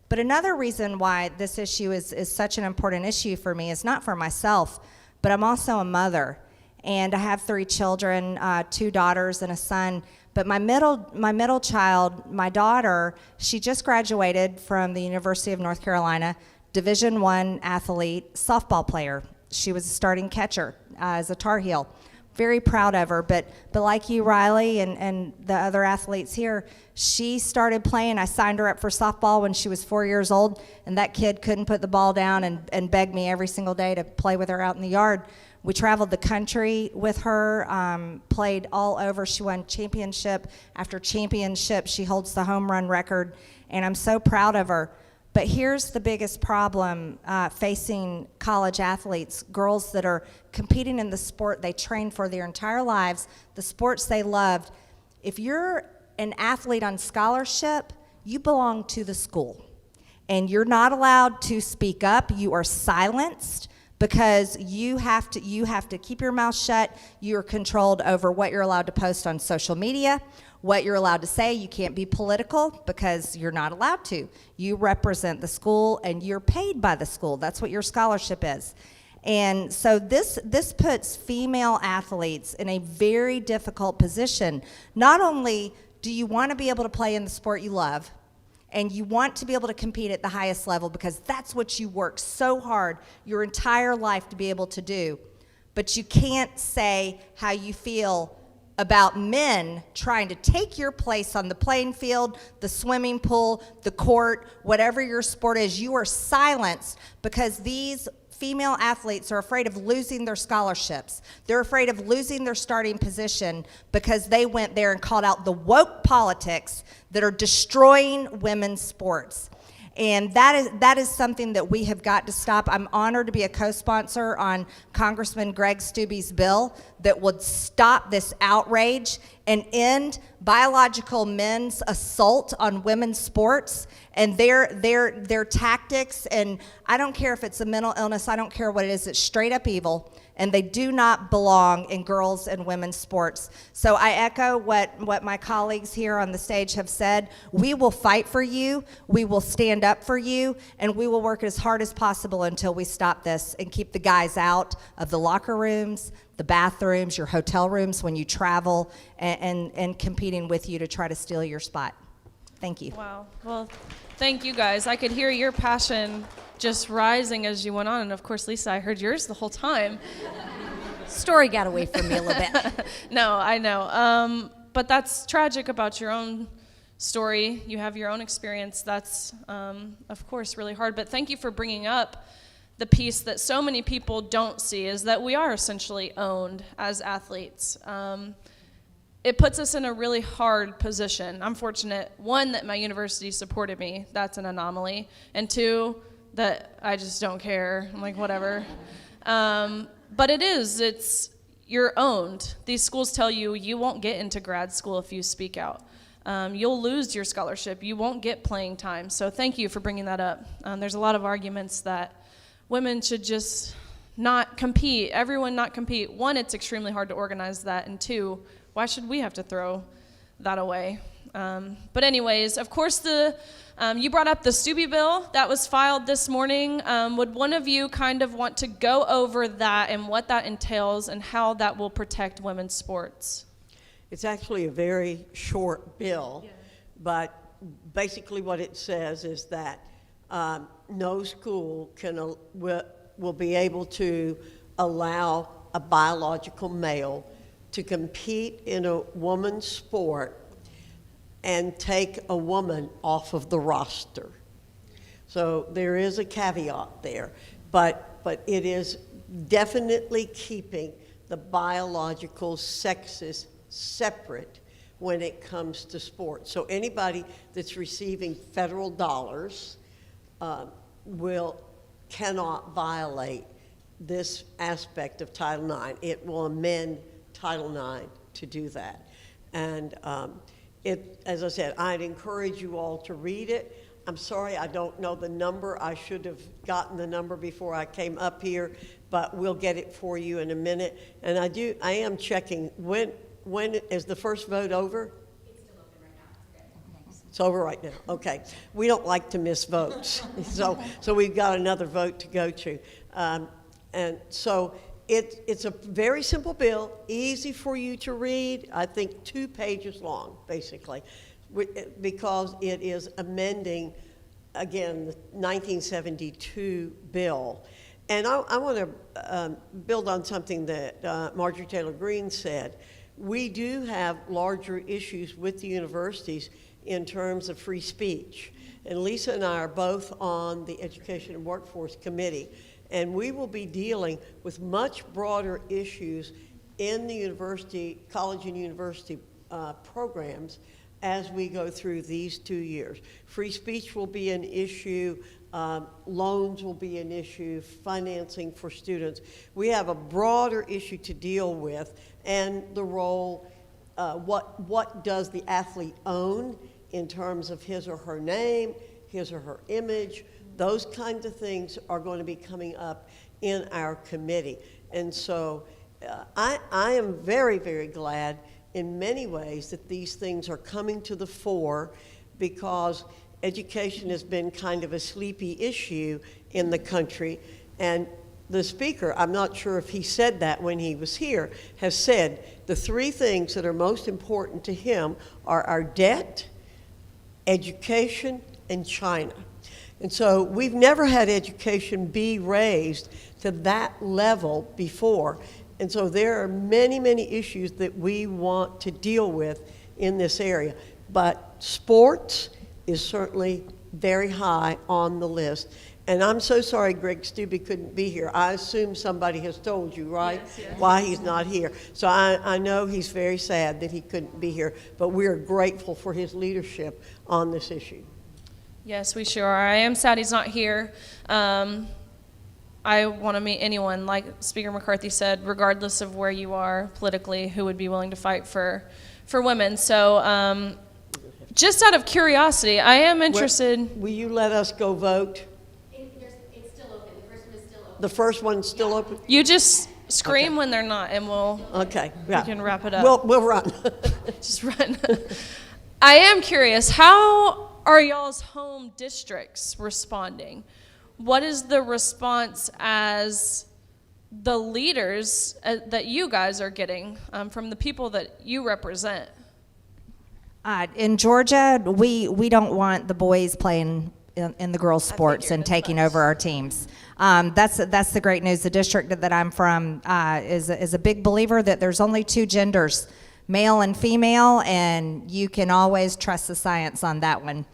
But another reason why this issue is such an important issue for me is not for myself, but I'm also a mother, and I have 3 children, 2 daughters and a son. But my middle child, my daughter, she just graduated from the University of North Carolina, Division I athlete, softball player. She was a starting catcher as a Tar Heel. Very proud of her, but like you, Riley, and the other athletes here, she started playing. I signed her up for softball when she was 4 years old, and that kid couldn't put the ball down and begged me every single day to play with her out in the yard. We traveled the country with her, played all over. She won championship after championship. She holds the home run record, and I'm so proud of her. But here's the biggest problem facing college athletes, girls that are competing in the sport they trained for their entire lives, the sports they loved. If you're an athlete on scholarship, you belong to the school. And you're not allowed to speak up. You are silenced because you have to keep your mouth shut. You're controlled over what you're allowed to post on social media, what you're allowed to say. You can't be political because you're not allowed to. You represent the school and you're paid by the school. That's what your scholarship is. And so this puts female athletes in a very difficult position. Not only do you want to be able to play in the sport you love, and you want to be able to compete at the highest level because that's what you work so hard your entire life to be able to do, but you can't say how you feel about men trying to take your place on the playing field, the swimming pool, the court, whatever your sport is. You are silenced because these female athletes are afraid of losing their scholarships. They're afraid of losing their starting position because they went there and called out the woke politics that are destroying women's sports. And that is something that we have got to stop. I'm honored to be a co-sponsor on Congressman Greg Steube's bill that would stop this outrage and end biological men's assault on women's sports and their tactics. And I don't care if it's a mental illness, I don't care what it is, it's straight up evil. And they do not belong in girls and women's sports. So I echo what my colleagues here on the stage have said. We will fight for you, we will stand up for you, and we will work as hard as possible until we stop this and keep the guys out of the locker rooms, the bathrooms, your hotel rooms when you travel, and competing with you to try to steal your spot. Thank you. Wow. Well, thank you guys. I could hear your passion just rising as you went on. And of course, Lisa, I heard yours the whole time. Story got away from me a little bit. No, I know. But that's tragic about your own story. You have your own experience. That's, of course, really hard. But thank you for bringing up the piece that so many people don't see, is that we are essentially owned as athletes. It puts us in a really hard position. I'm fortunate, 1, that my university supported me. That's an anomaly. And 2, that I just don't care. I'm like, whatever. But you're owned. These schools tell you, you won't get into grad school if you speak out. You'll lose your scholarship. You won't get playing time. So thank you for bringing that up. There's a lot of arguments that women should just not compete, everyone not compete. 1, it's extremely hard to organize that, and 2, why should we have to throw that away? But anyways, of course, you brought up the Stubbe bill that was filed this morning. Would one of you kind of want to go over that and what that entails and how that will protect women's sports? It's actually a very short bill, but basically what it says is that no school will be able to allow a biological male to compete in a woman's sport and take a woman off of the roster. So there is a caveat there, but it is definitely keeping the biological sexes separate when it comes to sports. So anybody that's receiving federal dollars cannot violate this aspect of Title IX. It will amend Title IX to do that. And as I said, I'd encourage you all to read it. I'm sorry I don't know the number. I should have gotten the number before I came up here, but we'll get it for you in a minute. And I am checking, when is the first vote over? It's still open right now. It's over right now. Okay. We don't like to miss votes. so we've got another vote to go to. And so it's a very simple bill, easy for you to read, I think 2 pages long, basically, because it is amending, again, the 1972 bill. And I want to build on something that Marjorie Taylor Greene said. We do have larger issues with the universities in terms of free speech. And Lisa and I are both on the Education and Workforce Committee. And we will be dealing with much broader issues in the university, college and university programs as we go through these 2 years. Free speech will be an issue, loans will be an issue, financing for students. We have a broader issue to deal with, and the role, what does the athlete own in terms of his or her name, his or her image. Those kinds of things are going to be coming up in our committee. And so I am very, very glad in many ways that these things are coming to the fore, because education has been kind of a sleepy issue in the country. And the speaker, I'm not sure if he said that when he was here, has said the 3 things that are most important to him are our debt, education, and China. And so we've never had education be raised to that level before. And so there are many, many issues that we want to deal with in this area. But sports is certainly very high on the list. And I'm so sorry Greg Stubbe couldn't be here. I assume somebody has told you, right? Yes. Why he's not here. So I know he's very sad that he couldn't be here, but we're grateful for his leadership on this issue. Yes, we sure are. I am sad he's not here. I want to meet anyone, like Speaker McCarthy said, regardless of where you are politically, who would be willing to fight for women. So just out of curiosity, I am interested. Will you let us go vote? It's still open. The first one is still open. The first one's still open? You just scream when they're not, and Okay. we can wrap it up. We'll run. Just run. I am curious, how are y'all's home districts responding? What is the response as the leaders that you guys are getting from the people that you represent? In Georgia, we don't want the boys playing in the girls' sports and taking over our teams. That's the great news. The district that I'm from is a big believer that there's only 2 genders, male and female, and you can always trust the science on that one.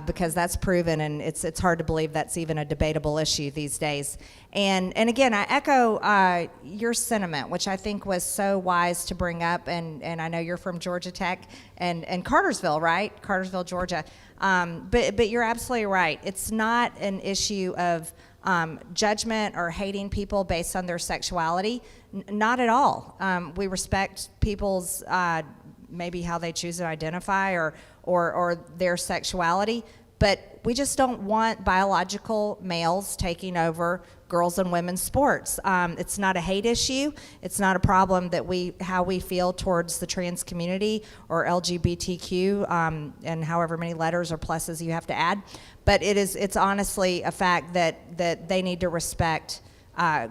Because that's proven, and it's hard to believe that's even a debatable issue these days. And again, I echo your sentiment, which I think was so wise to bring up, and I know you're from Georgia Tech and Cartersville, right? Cartersville, Georgia. But you're absolutely right. It's not an issue of judgment or hating people based on their sexuality. Not at all. We respect people's maybe how they choose to identify or their sexuality, but we just don't want biological males taking over girls and women's sports. It's not a hate issue. It's not a problem that how we feel towards the trans community or LGBTQ, and however many letters or pluses you have to add. But it's honestly a fact that they need to respect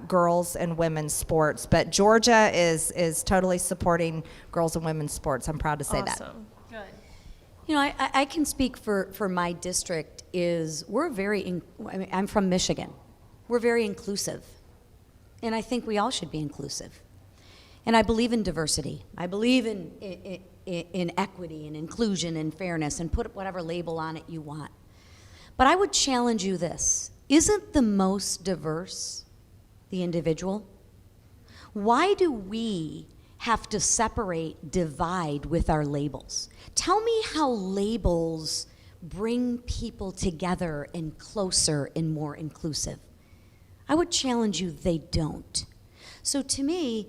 girls and women's sports. But Georgia is totally supporting girls and women's sports. I'm proud to say that. Awesome. Good. You know, I can speak for my district. I'm from Michigan. We're very inclusive. And I think we all should be inclusive. And I believe in diversity. I believe in equity and inclusion and fairness, and put whatever label on it you want. But I would challenge you this. Isn't the most diverse the individual? Why do we have to divide with our labels? Tell me how labels bring people together and closer and more inclusive. I would challenge you they don't. So to me,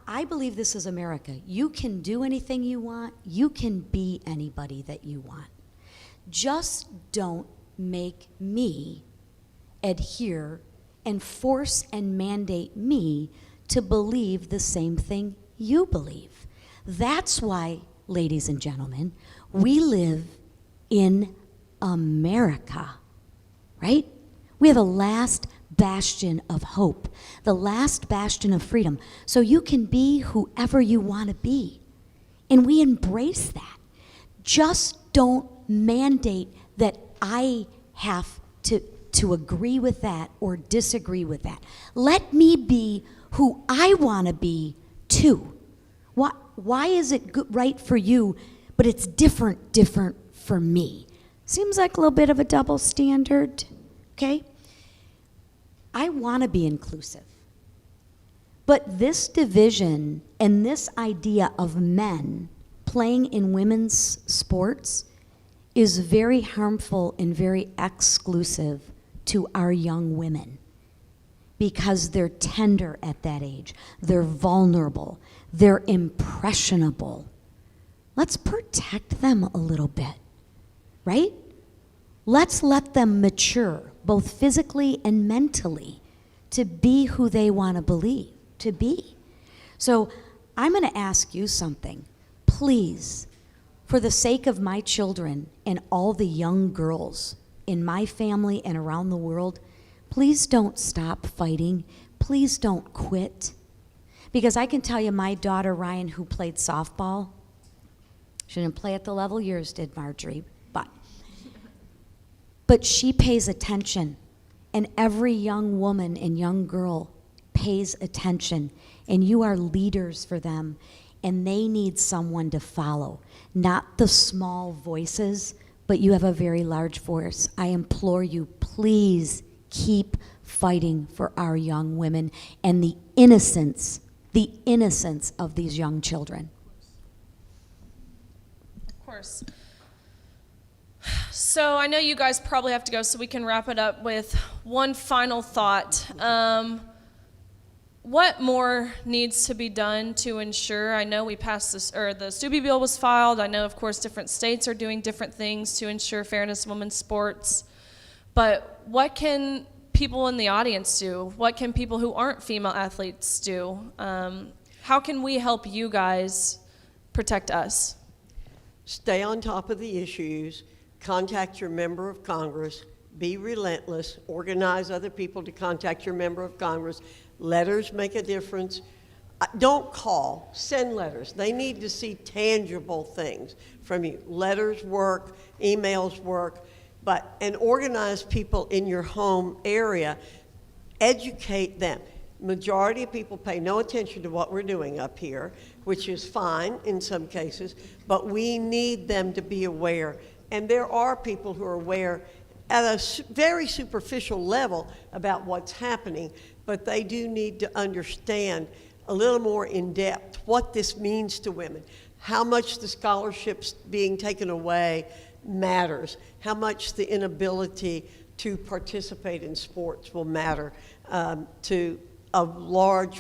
I believe this is America. You can do anything you want. You can be anybody that you want. Just don't make me adhere and force and mandate me to believe the same thing you believe. That's why, ladies and gentlemen, we live in America, right? We have a last bastion of hope, the last bastion of freedom. So you can be whoever you want to be. And we embrace that. Just don't mandate that I have to agree with that or disagree with that. Let me be who I want to be too. Why is it right for you, but it's different for me? Seems like a little bit of a double standard, okay? I want to be inclusive. But this division and this idea of men playing in women's sports is very harmful and very exclusive to our young women because they're tender at that age. They're vulnerable. They're impressionable. Let's protect them a little bit, right? Let's let them mature, both physically and mentally, to be who they want to be. So I'm going to ask you something. Please, for the sake of my children and all the young girls in my family and around the world, please don't stop fighting. Please don't quit. Because I can tell you, my daughter Ryan, who played softball, she didn't play at the level yours did, Marjorie, but she pays attention, and every young woman and young girl pays attention, and you are leaders for them, and they need someone to follow, not the small voices, but you have a very large voice. I implore you, please keep fighting for our young women and the innocence of these young children. Of course. So I know you guys probably have to go, so we can wrap it up with one final thought. What more needs to be done to ensure, I know we passed this, or the Stubbe bill was filed. I know, of course, different states are doing different things to ensure fairness in women's sports. But what can people in the audience do? What can people who aren't female athletes do? How can we help you guys protect us? Stay on top of the issues, contact your member of Congress, be relentless, organize other people to contact your member of Congress. Letters make a difference. Don't call, send letters. They need to see tangible things from you. Letters work, emails work, and organize people in your home area. Educate them. Majority of people pay no attention to what we're doing up here, which is fine in some cases, but we need them to be aware. And there are people who are aware at a very superficial level about what's happening, but they do need to understand a little more in depth what this means to women, how much the scholarships being taken away matters, how much the inability to participate in sports will matter to a large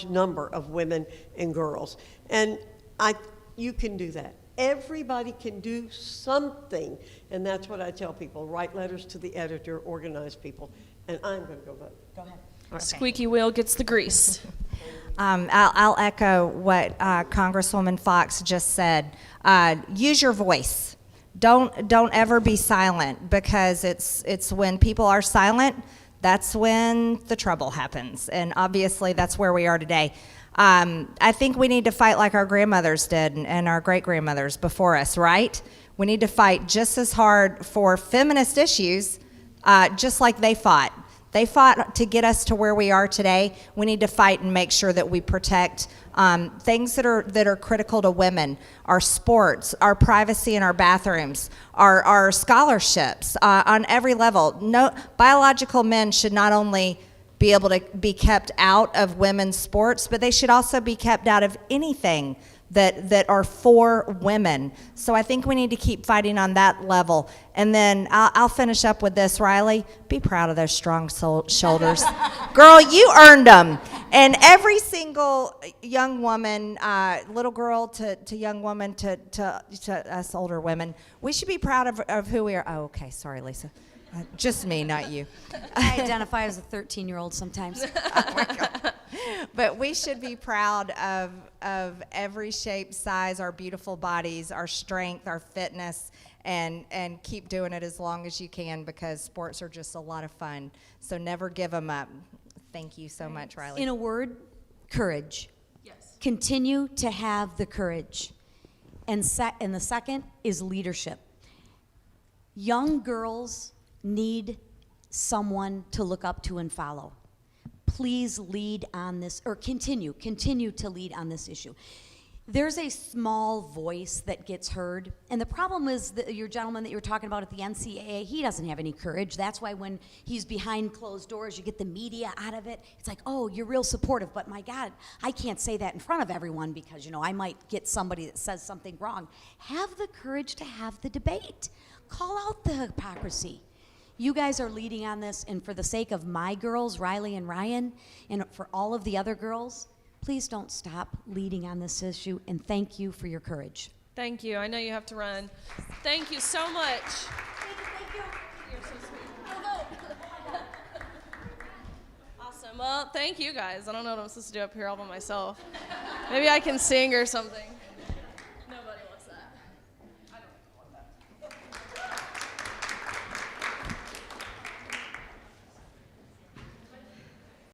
number of women and girls. And you can do that. Everybody can do something, and that's what I tell people. Write letters to the editor, organize people, and I'm going to go vote. Go ahead. Squeaky wheel gets the grease. I'll echo what Congresswoman Fox just said. Use your voice. Don't ever be silent, because it's when people are silent, that's when the trouble happens. And obviously that's where we are today. I think we need to fight like our grandmothers did and our great-grandmothers before us, right? We need to fight just as hard for feminist issues, just like they fought. They fought to get us to where we are today. We need to fight and make sure that we protect things that are critical to women: our sports, our privacy in our bathrooms, our scholarships on every level. No, biological men should not only be able to be kept out of women's sports, but they should also be kept out of anything that are for women. So I think we need to keep fighting on that level. And then I'll finish up with this, Riley. Be proud of those strong shoulders. Girl, you earned them. And every single young woman, little girl to young woman to us older women, we should be proud of who we are. Oh, okay, sorry, Lisa. Just me, not you. I identify as a 13-year-old sometimes. Oh my God. But we should be proud of every shape, size, our beautiful bodies, our strength, our fitness, and keep doing it as long as you can, because sports are just a lot of fun. So never give them up. Thank you so much, Riley. In a word, courage. Yes. Continue to have the courage. And the second is leadership. Young girls need someone to look up to and follow. Please lead on this, or continue to lead on this issue. There's a small voice that gets heard, and the problem is that your gentleman that you were talking about at the NCAA, he doesn't have any courage. That's why when he's behind closed doors, you get the media out of it. It's like, oh, you're real supportive, but my God, I can't say that in front of everyone because, I might get somebody that says something wrong. Have the courage to have the debate. Call out the hypocrisy. You guys are leading on this, and for the sake of my girls, Riley and Ryan, and for all of the other girls, please don't stop leading on this issue, and thank you for your courage. Thank you. I know you have to run. Thank you so much. Thank you. You're so sweet. Awesome. Well, thank you guys. I don't know what I'm supposed to do up here all by myself. Maybe I can sing or something.